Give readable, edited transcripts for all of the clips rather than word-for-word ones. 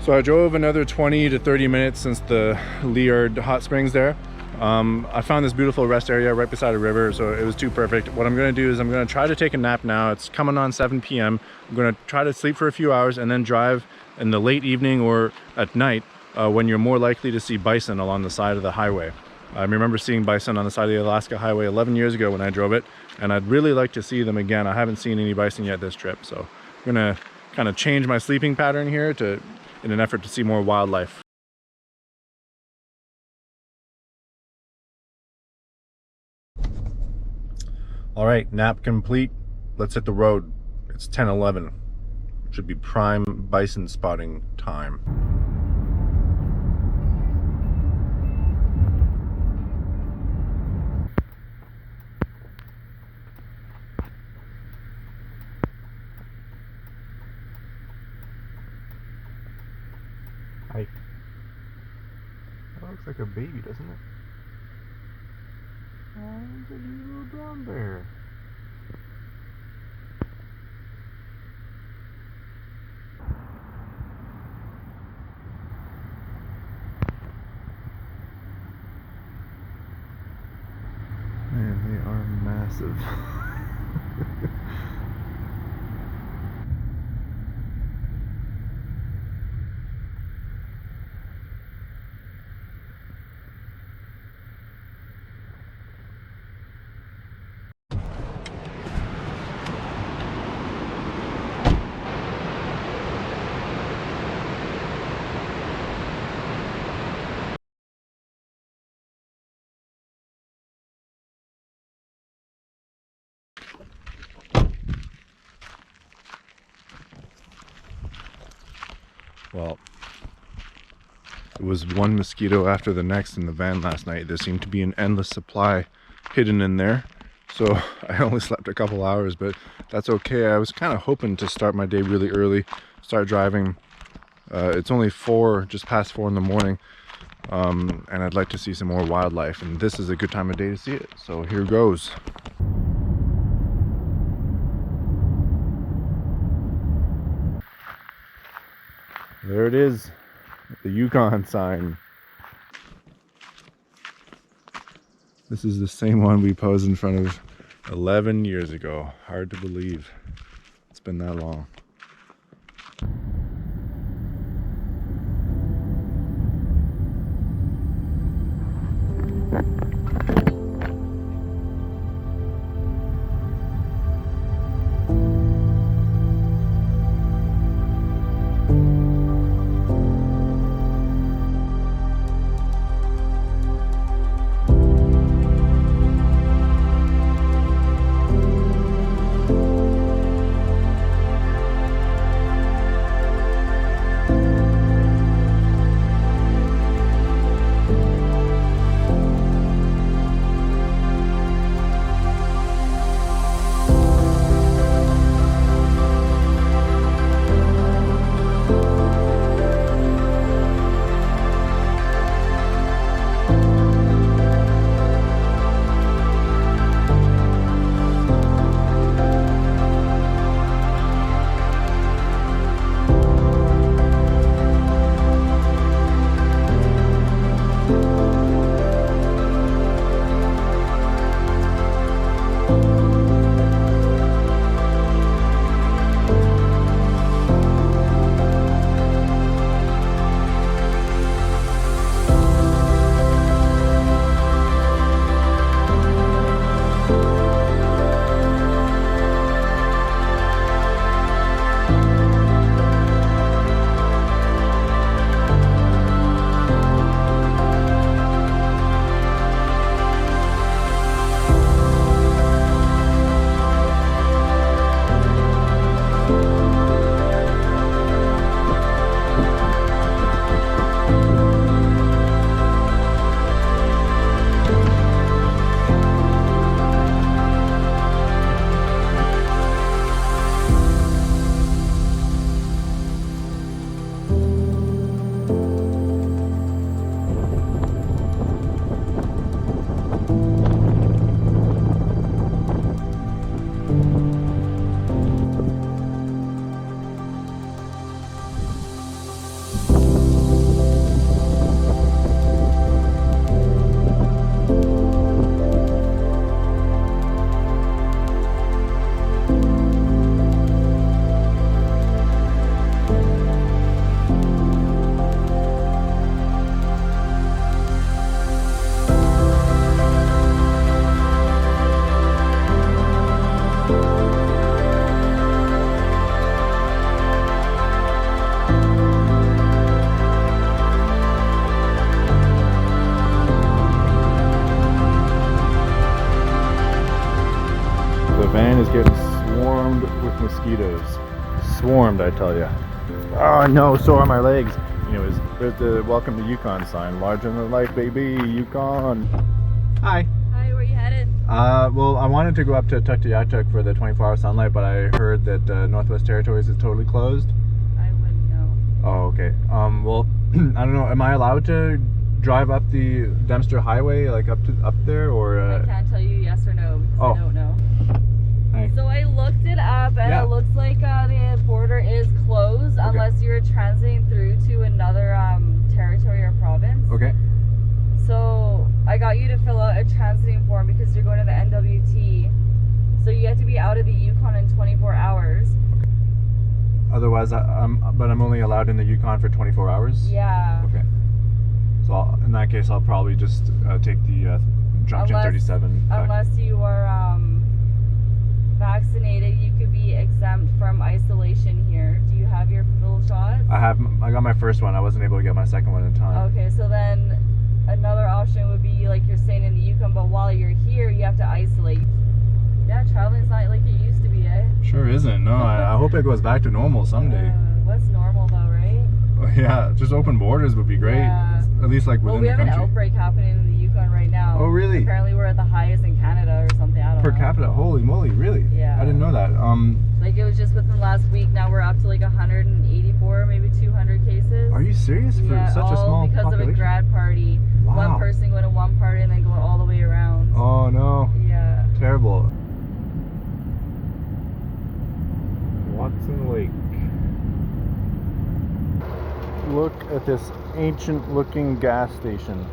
So I drove another 20 to 30 minutes since the Liard hot springs there. I found this beautiful rest area right beside a river, so it was too perfect. What I'm going to do is I'm going to try to take a nap now. It's coming on 7 p.m. I'm going to try to sleep for a few hours and then drive in the late evening or at night when you're more likely to see bison along the side of the highway. I remember seeing bison on the side of the Alaska Highway 11 years ago when I drove it, and I'd really like to see them again. I haven't seen any bison yet this trip, so I'm going to kind of change my sleeping pattern here in an effort to see more wildlife. All right, nap complete. Let's hit the road. It's 10:11. Should be prime bison spotting time. Hi. That looks like a baby, doesn't it? Oh, it's a little brown bear. Man, they are massive. Well, it was one mosquito after the next in the van last night. There seemed to be an endless supply hidden in there. So I only slept a couple hours, but that's okay. I was kind of hoping to start my day really early, start driving. It's only just past 4 in the morning, and I'd like to see some more wildlife, and this is a good time of day to see it. So here goes. There it is, the Yukon sign. This is the same one we posed in front of 11 years ago. Hard to believe. It's been that long. Mosquitoes. Swarmed, I tell you. Oh no, so are my legs. Anyways, there's the welcome to Yukon sign. Larger than life, baby. Yukon. Hi. Hi, where you headed? Well, I wanted to go up to Tuktoyaktuk for the 24-hour sunlight, but I heard that Northwest Territories is totally closed. I wouldn't know. Oh, okay. Well, I don't know. Am I allowed to drive up the Dempster Highway, like up there, or? I can't tell you yes or no because I don't know. Hi. So I looked it up, and it looks like the border is closed unless you're transiting through to another territory or province. Okay. So I got you to fill out a transiting form because you're going to the NWT. So you have to be out of the Yukon in 24 hours. Otherwise, but I'm only allowed in the Yukon for 24 hours? Yeah. Okay. So in that case, I'll probably just take the Junction 37. Unless you are vaccinated, you could be exempt from isolation here. Do you have your full shot? I got my first one. I wasn't able to get my second one in time. Okay, so then another option would be like you're staying in the Yukon, but while you're here, you have to isolate. Yeah, traveling's not like it used to be, eh? Sure isn't. No, I hope it goes back to normal someday. What's normal though, right? Yeah, just open borders would be great. Yeah. At least like within the country. We have an outbreak happening in the Yukon right now. Oh, really? Apparently we're at the highest in Canada or something. I don't know. Per capita? Holy moly, really? Yeah. I didn't know that. Like it was just within the last week. Now we're up to like 184, maybe 200 cases. Are you serious? For Yeah, such a small because population? of a grad party. Wow. One person going to one party and then going all the way around. Oh no. Yeah. Terrible. Watson Lake. Look at this ancient looking gas station.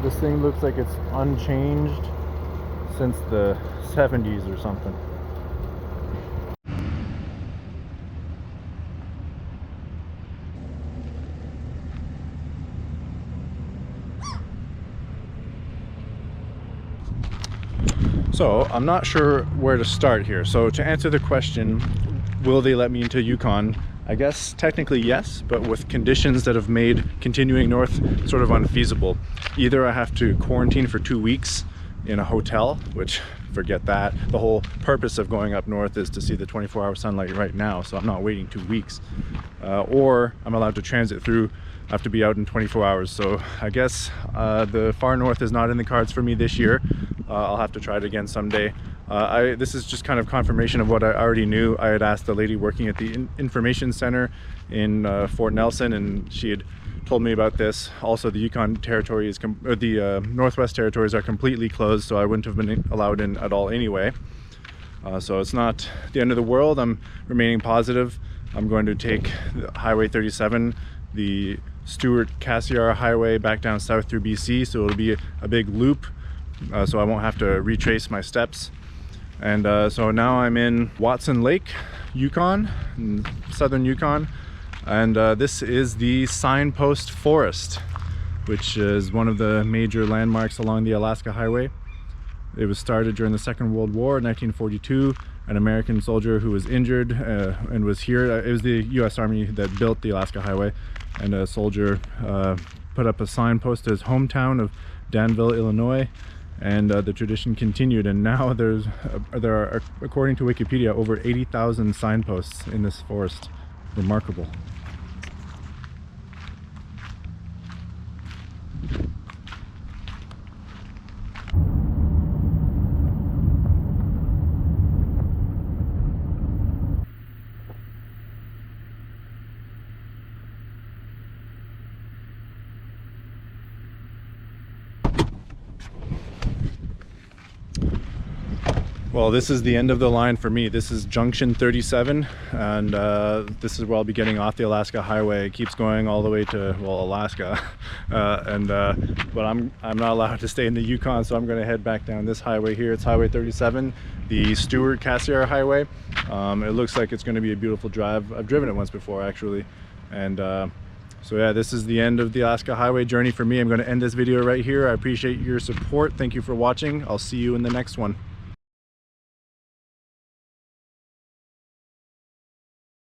This thing looks like it's unchanged since the 70s or something. So I'm not sure where to start here. So to answer the question, will they let me into Yukon? I guess technically yes, but with conditions that have made continuing north sort of unfeasible. Either I have to quarantine for 2 weeks in a hotel, which forget that. The whole purpose of going up north is to see the 24-hour sunlight right now, so I'm not waiting 2 weeks. Or I'm allowed to transit through. I have to be out in 24 hours. So I guess the far north is not in the cards for me this year. I'll have to try it again someday. This is just kind of confirmation of what I already knew. I had asked the lady working at the information center in Fort Nelson, and she had told me about this. Also, the Yukon Territory is, the Northwest Territories are completely closed, so I wouldn't have been allowed in at all anyway. So it's not the end of the world. I'm remaining positive. I'm going to take Highway 37, the Stewart-Cassiar Highway back down south through BC, so it'll be a big loop, so I won't have to retrace my steps. And so now I'm in Watson Lake, Yukon, in southern Yukon, and this is the Signpost Forest, which is one of the major landmarks along the Alaska Highway. It was started during the Second World War in 1942. An American soldier who was injured and was here. It was the US Army that built the Alaska Highway, and a soldier put up a signpost to his hometown of Danville, Illinois, and the tradition continued, and now there are, according to Wikipedia, over 80,000 signposts in this forest. Remarkable. Well, this is the end of the line for me. This is Junction 37, and this is where I'll be getting off the Alaska Highway. It keeps going all the way to, well, Alaska, but I'm not allowed to stay in the Yukon, so I'm going to head back down this highway here. It's Highway 37, the Stewart-Cassiar Highway. It looks like it's going to be a beautiful drive. I've driven it once before, actually, and so yeah, this is the end of the Alaska Highway journey for me. I'm going to end this video right here. I appreciate your support. Thank you for watching. I'll see you in the next one.